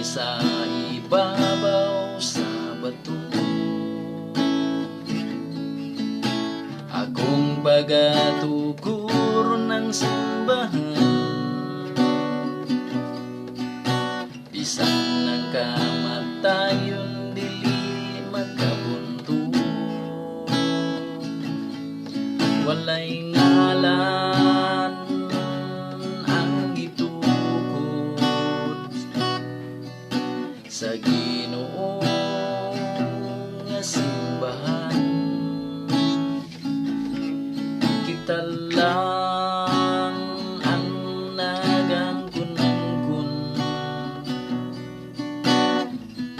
sa ibabaw sa bato. Akong pagatugur ng simbahan, bisan ng kamatayon dili magkabunto. Walay ngalan ang gitukod sa Ginoo nga simbahan. Kita lang ang nagangkunangkun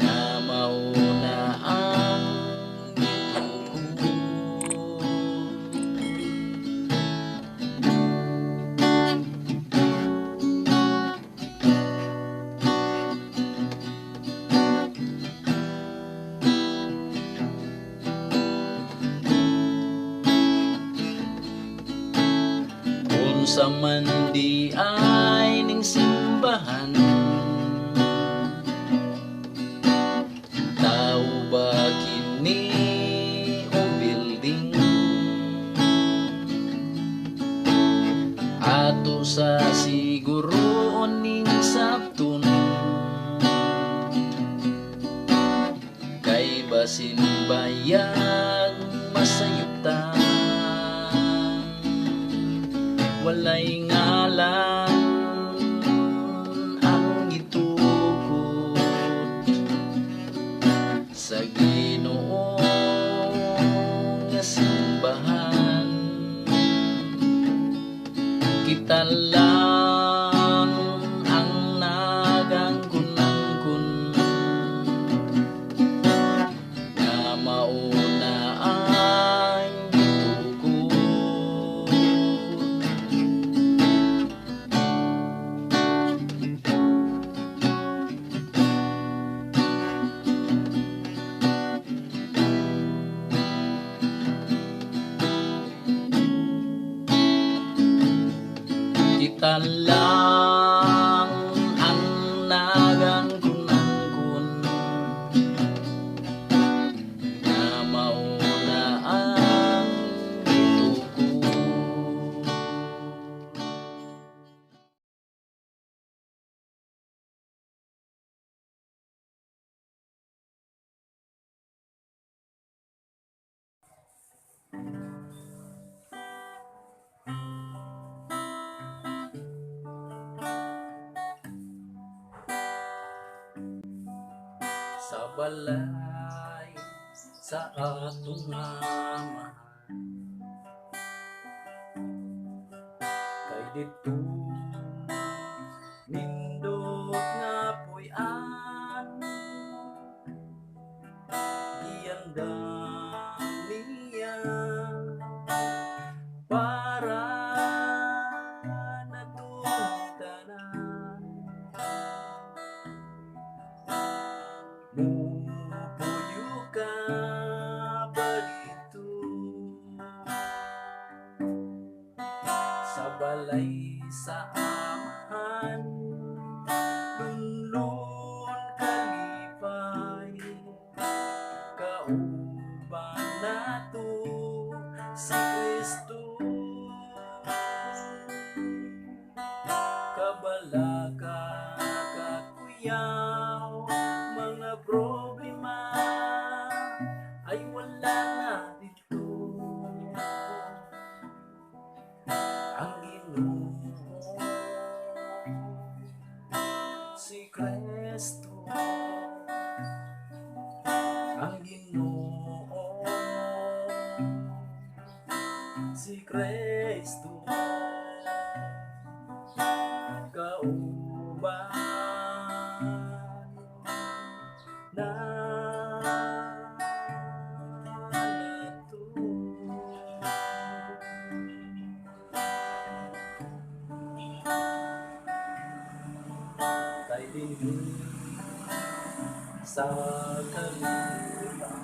na mauna ang gitukod. Sa man di ay ning simbahan, tao ba kini o building? Ato sa siguro ning sapton, kay basin bayag masayutan. Walay ngalan ang gitukod sa Ginoo nga simbahan. Kita lang ang nagangkunangkun na mauna ang gitukod. Kita lang ang nagangkunangkun na mauna ang gitukod. Sa balay sa atong amahan, kay dito nindot nga puy-an, iandang niya para natutanan. Mupuyo ka ba dito sa balay sa amahan? Lunlon kalipay kauban nato si Kristo. Kabalaga kakuyaw, mga problema ay wala na dito. Ang Ginoo si Kristo, ang Ginoo si Kristo, kauban kay dinhi sa kalibutan,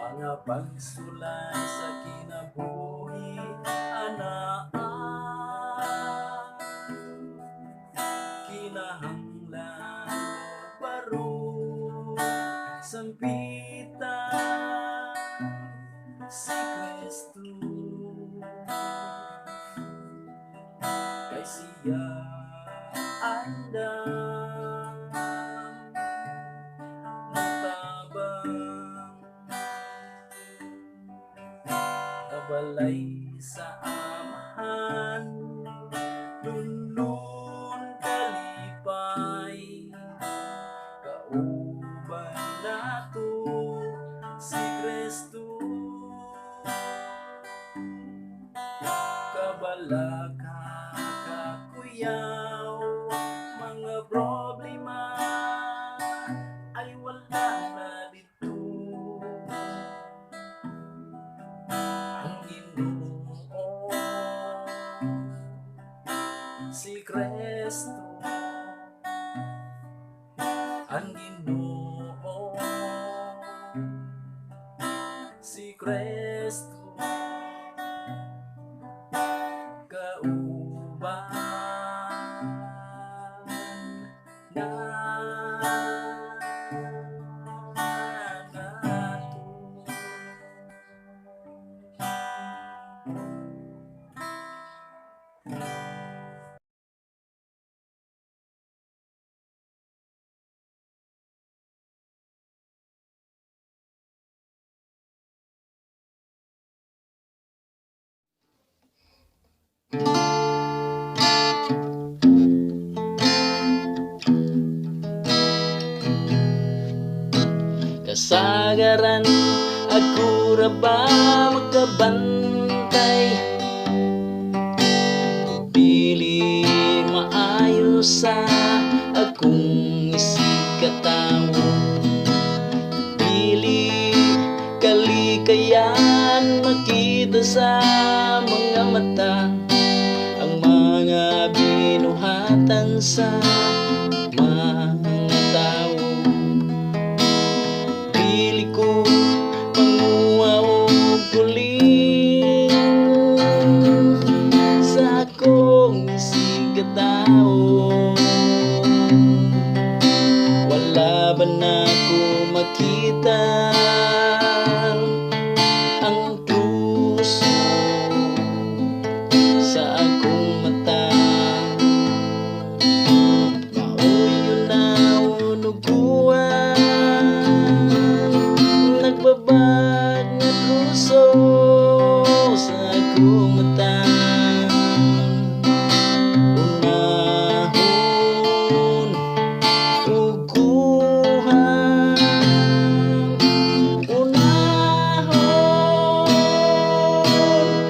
mga pagsulay sa kinabuhi anaan. siya andam mutabang abalay sa amahan lunlun kalipay kauban nato si Kristo kabalaka kakuyaw mga problema ay wala na dito ang Ginoo si Kristo ang Ginoo si Kristo kauban nato. Kasagaran ako ra ba magkabantay pili maayo sa akong isig katawo pili kalikayan makita sa mga mata ang mga binuhatan sa mga tao pili ko panguha o puling sa akong isig katao wala ba na ko makita ang puso sa akong mata mauyo na unuguan nagbabag na puso sa akong mata unahon uguhan unahon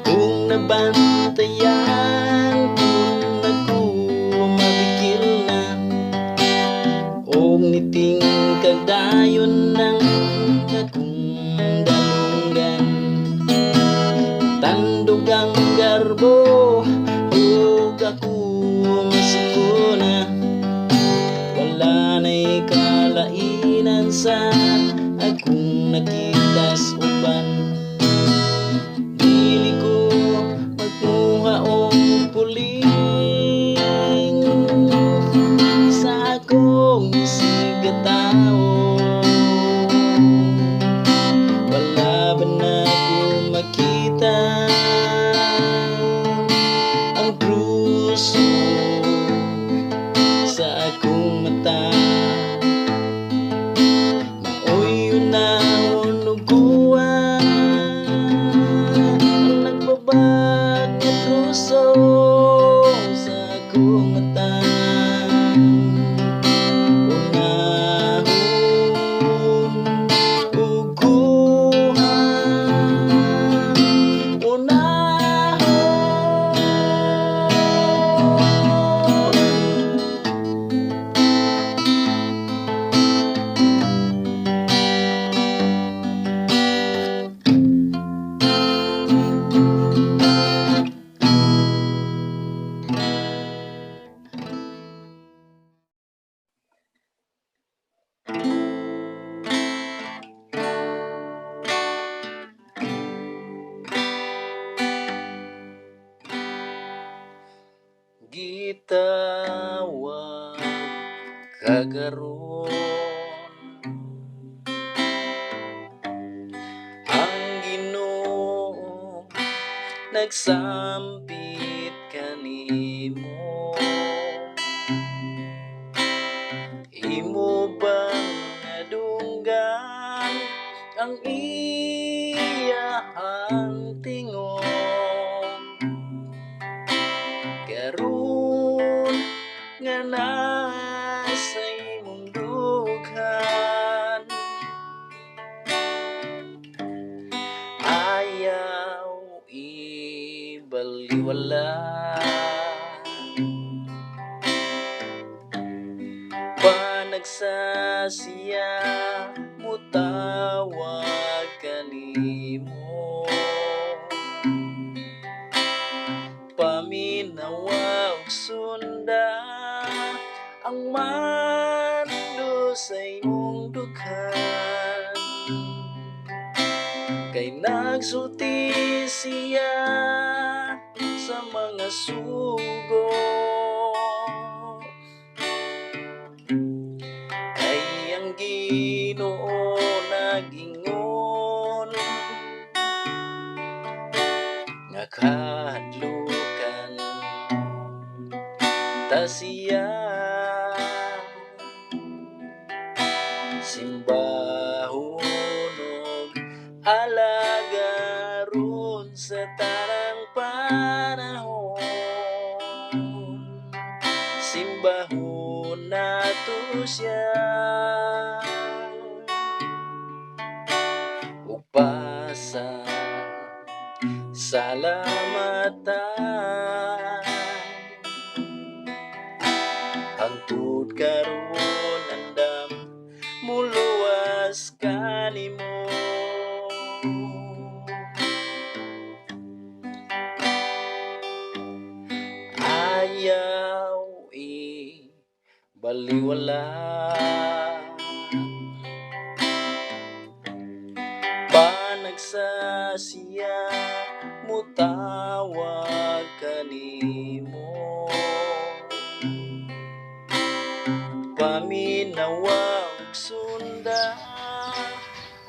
kung nabantayan kung ako mabikil na o niting kagdayon ng akong dalunggan tandugang garbo ug ako masukuna wala na'y kalainan sa akong nakitas uban dili ko magmuha og puling sa akong isig katao wala ba na ko makita ang puso sa akong mata maoy na unuguan ang nagbabag na puso sa akong mata unahon uguhan unahon gitawag kagaron ang Ginoo nagsampit kanimo. Imo bang nadunggan ang iyahang tingog? Karon nga nasa imong dughan, ayaw ibaliwala. Panagsasiya mutawag kanimo, paminawa ug sunda ang mando sa imong dughan. Kay nagsulti siya sa mga sugo, kay ang Ginoo nagingon nga kahadlukan ta siya. Simbahon ug alagaron sa tanang panahon, simbahon nato siya. Upasa salamatan hangtod karon andam muluwas kanimo. Ayaw ibaliwala. Panagsasiya mutawag kanimo, paminawa ug sunda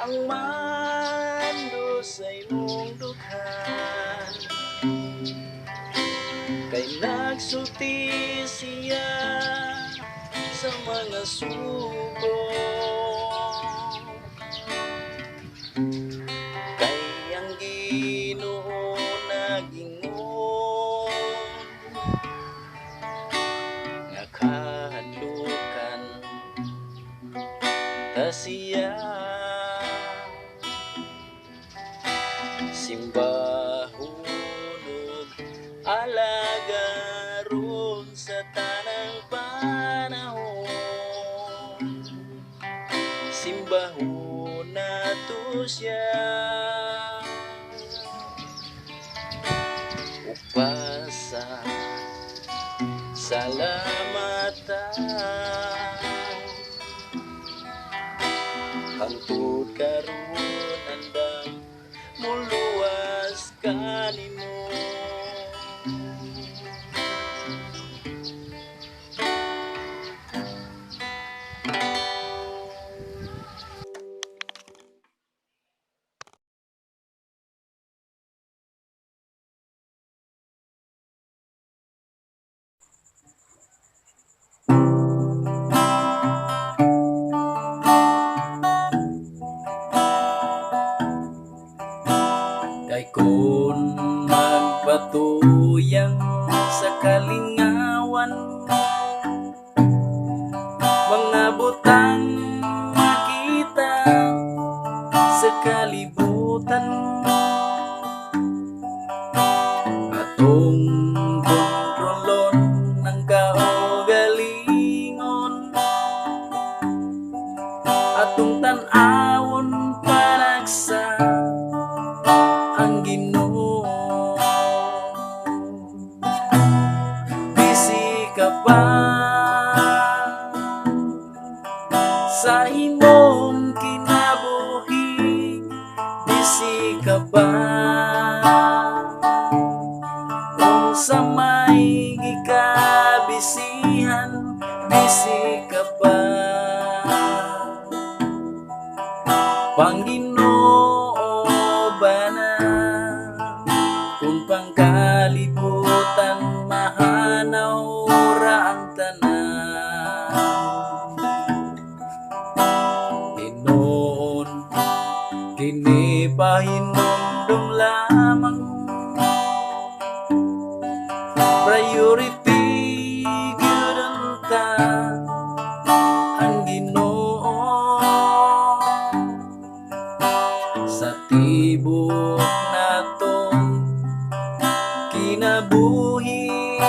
ang mando sa imong dughan. Kay nagsulti siya sa mga sugo, kay ang Ginoo nagingon nga kahadlukan ta siya. Simbahon ug alagaron sa tanang panahon, simbahon nato siya. Upasa salamatan hangtod karon andam muluwas kanimo. Kay kun magpatuyang sa kalingawan, mga butang makita sa kalibutan, atong kontrolon ng kaugalingon, atong tan-awon panagsa ang Ginoo. Bisi ka pa sa imong kinabuhi, bisi ka pa kung sa may gikabisihan, bisi ka pa. Pangginoo ba na kung pang Sa'yo ipigil ang Ginoo sa tibok natong kinabuhi.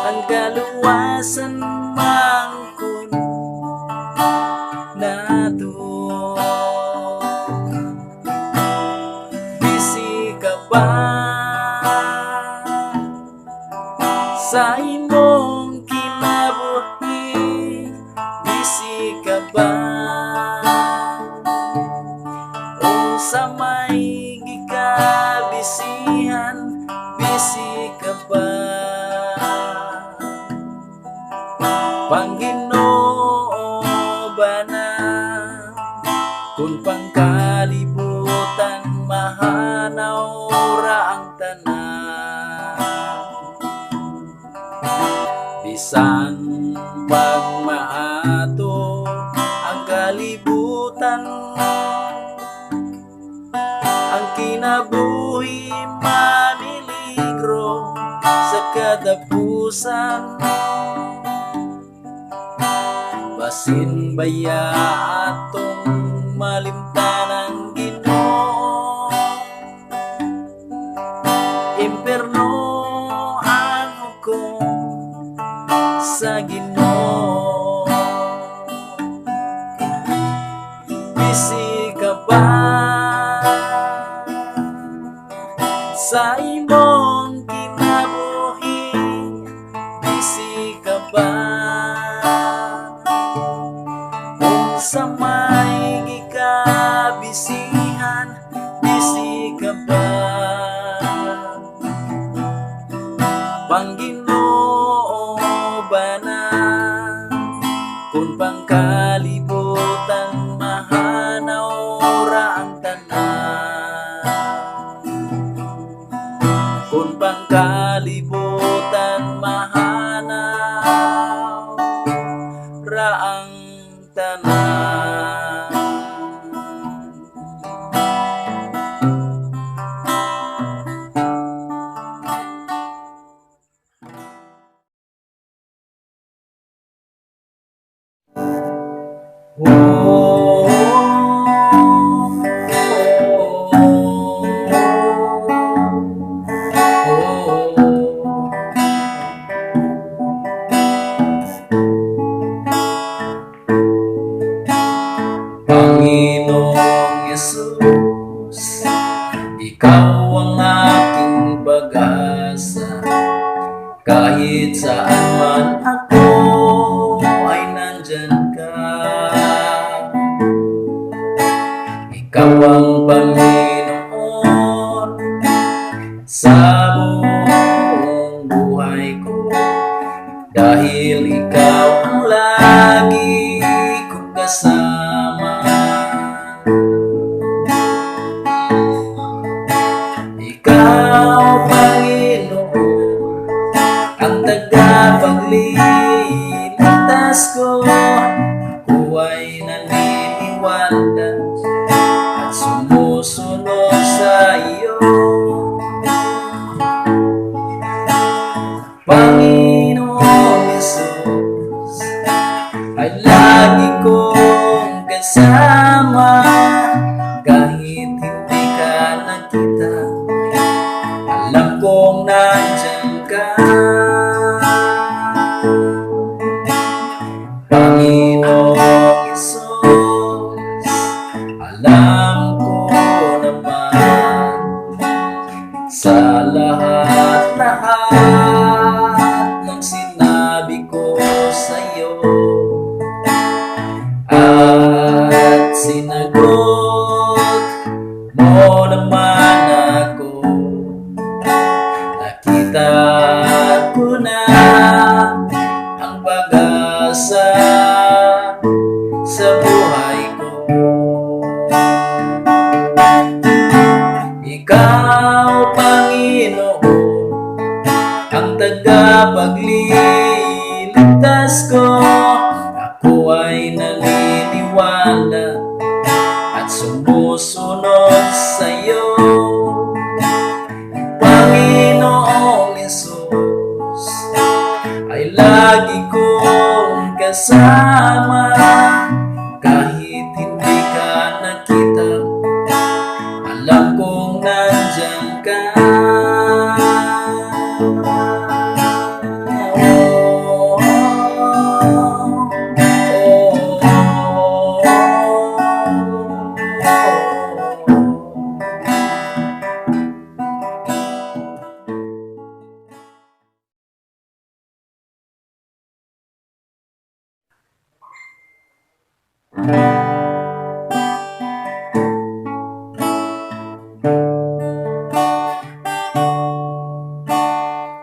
Ang kaluwasan mangkon nato. Bisi ka ba sa imong kinabuhi? Bisi ka ba o sa may gikabisihan? Bisi ka ba Panginoon ba na kung pangkalibutan mahanaw ra ang tanan? Bisan pagmaato ang kalibutan, ang kinabuhi maniligro sa kadapusan. Basin baya atong malimtan ang Ginoo, imperno ang hukom sa Ginoo. Bisi ka ba sa imong kinabuhi? Bisi ka ba sa may gikabisihan? Bisi ka ba Pangginoo ba na kung pangkalibutan mahanaw ra ang tanan? Kung pangkalibutan mahanaw ra ang tanan. Oh, Panginoong Yesus, Ikaw ang aking pag-asa. Kahit saan man ako ay nandyan ka. Ikaw ang Panginoon sa buong buhay ko, dahil Ikaw ang lagi kong kasama. Ikaw, Panginoon, ang tagapagligtas ko. Ako ay naniniwala at sumusunod sa iyo. Panginoong Yesus ay lagi kong kasama. Kahit hindi ka nakita, alam kong nandyan ka. Panginoong Yesus, alam ko naman sa lahat-lahat ng sinabi ko sa'yo at sinagot mo naman ako. Nakita ko na ang pag-asa sa buhay ko. Ikaw, Panginoon, ang tagapagligtas ko. Ako ay naniniwala at sumusunod sa iyo. Panginoong kasama. Kahit hindi ka nakita, alam kong nandyan ka.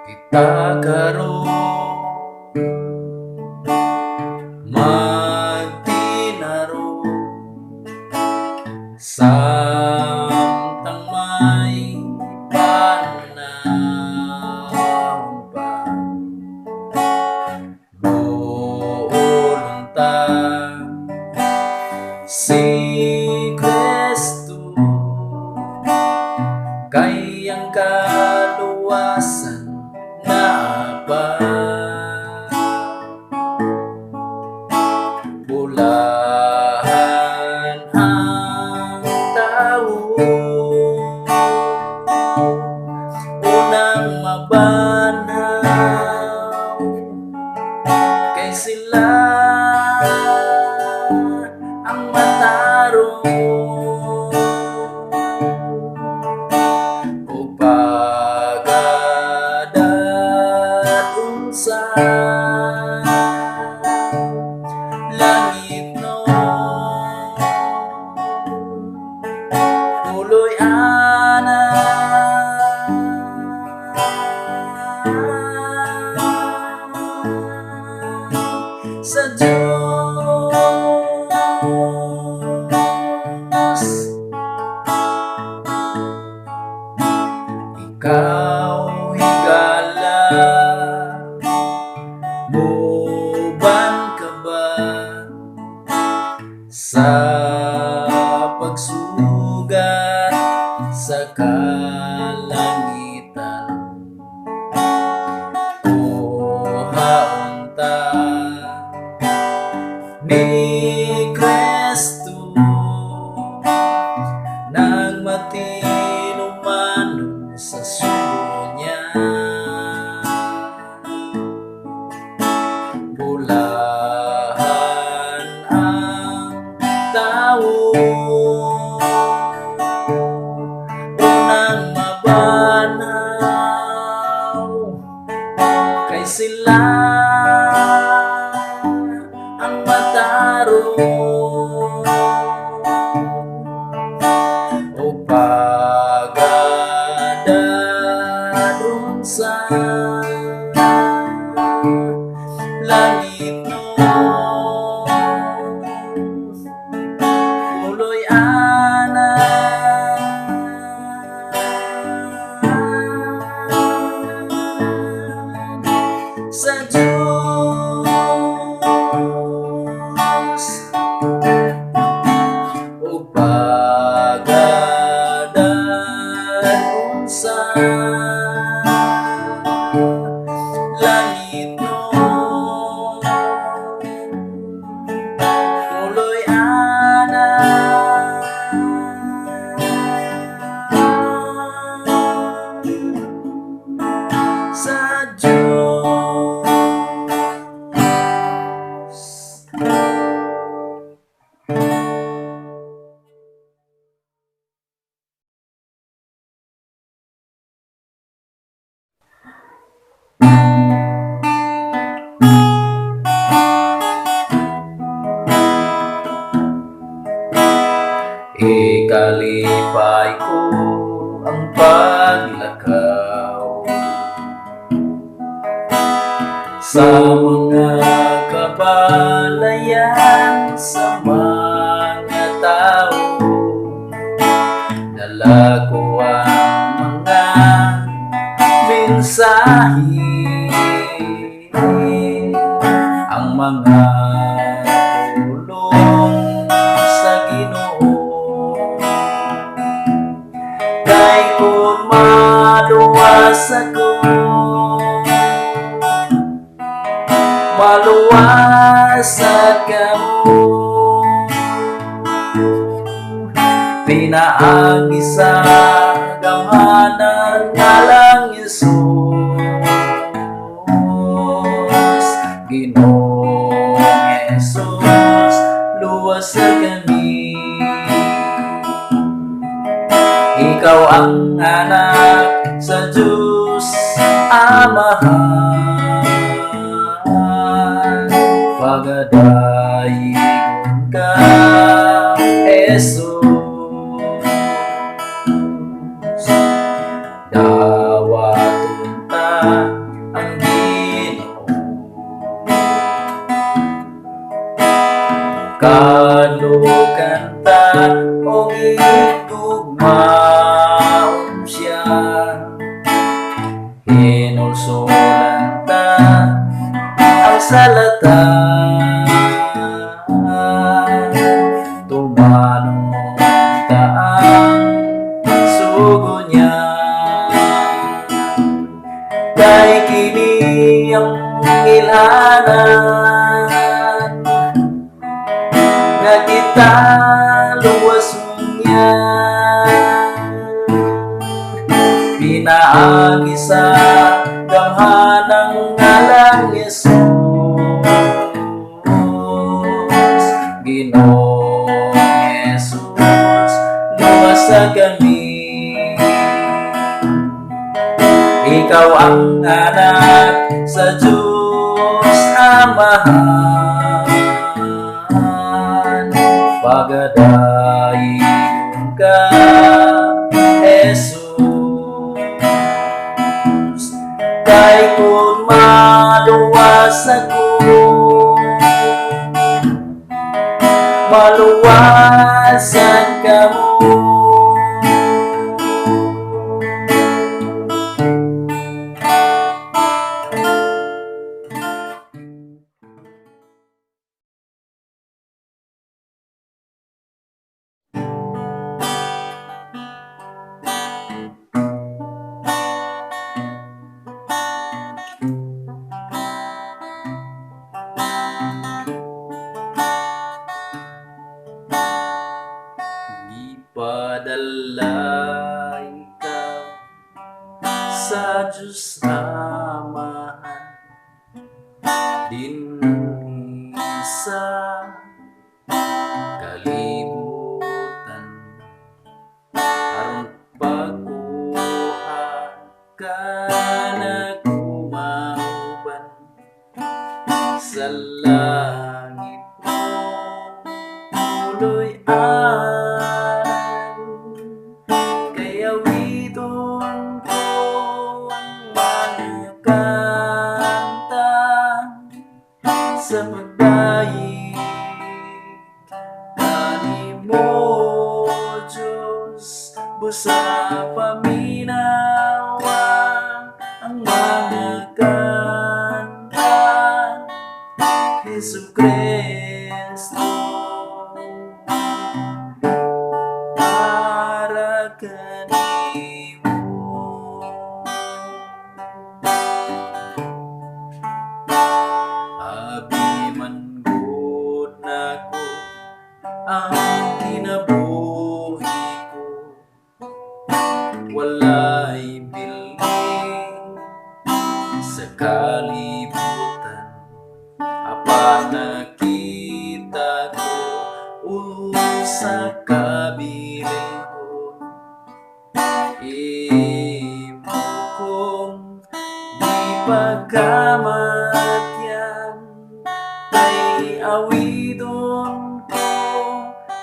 Kita karon magtinaro samtang may panahon pa. Buolunta si Kristo kay ang kaluwasan na ba? Bulahan ang tao, unang mabanaw, kay sila ang matarong. O pagadat unsa langit no, tuloy ana sa Diyos. Ikaw higala, muban ka ba sa pagsugat sa kalangitan? Kuhaunta ni Kristo nang matinuman sa sunya. Bulahan ang tao, unang mabanaw, kay sila ang matarong. O pagadat unsa langit no, tuloy ana sa Diyos. O pagadat unsa langit no, tuloy ana sa Diyos. Ikalipay ko ang paglakaw sa mga kabalayan, sa mga tao. Dala ko ang mga mensahe, ang mga tulong sa Ginoo. Kay kung maluwas ako, maluwas sa kamo, pinaagi sa gamhanan nga lang Jesus. Ginoong Jesus, luwas sa kami. Ikaw ang anak sa Diyos Amahan, pagadayigon ka, Jesus. Dawaton ta ang Ginoo, kalukan ta o igugmaon siya, hinulsulan ta ang salata, tumanong ta ang sugo niya. Kay kini ang ilhanan nga kita luwas niya, pinaagi sa gamhanang ngalang Jesus. Ginoong Jesus, luwas sa kami. Ikaw ang anak sa Diyos Amahan, pagadayigon ka, Jesus. Kay kung maluwas ako, maluwasan ka mo. Ipadala ikaw sa Diyos Amahan, dinhi sa kalibutan, aron pagkuha ka nagumauban sa langit mo, tuloy awiton ko ang mga kanta sa pagdaig kanimo, Diyos. Busa paminawa ang mga kanta, Jesucristo, para kanimo. Abi man gud nako ang kinabuhi ko, walay bilin sa kalibutan, apan nakita ko usa ka bilihon, imo kong ipagkamatyan, kay awidon ko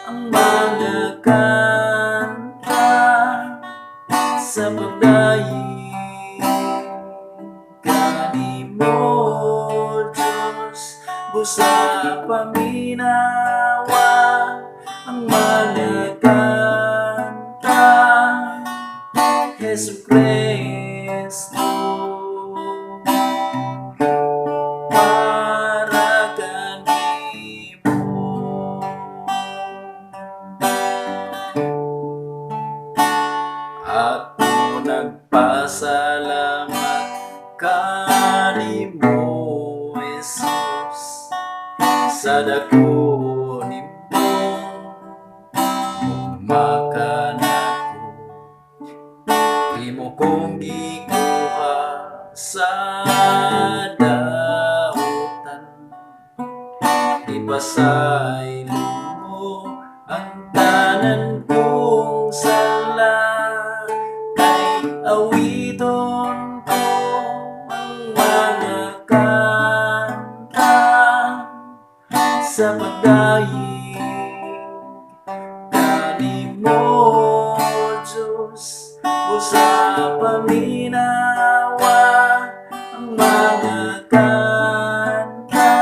ang mga kanta sa pagdaig kanimo, Diyos. Busa paminawa ang mga kanta, Jesucristo, para kanimo. Ako nagpasalamat kanimo, Jesus, sa dako nimo makan ako imo kong gikuha sa dautan ipasaylo mo ang tanan kong sala kay awiton ko ang mga kanta sa pagdayeg kanimo Diyos o sa paminawa ang mga kanta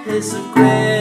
Jesucristo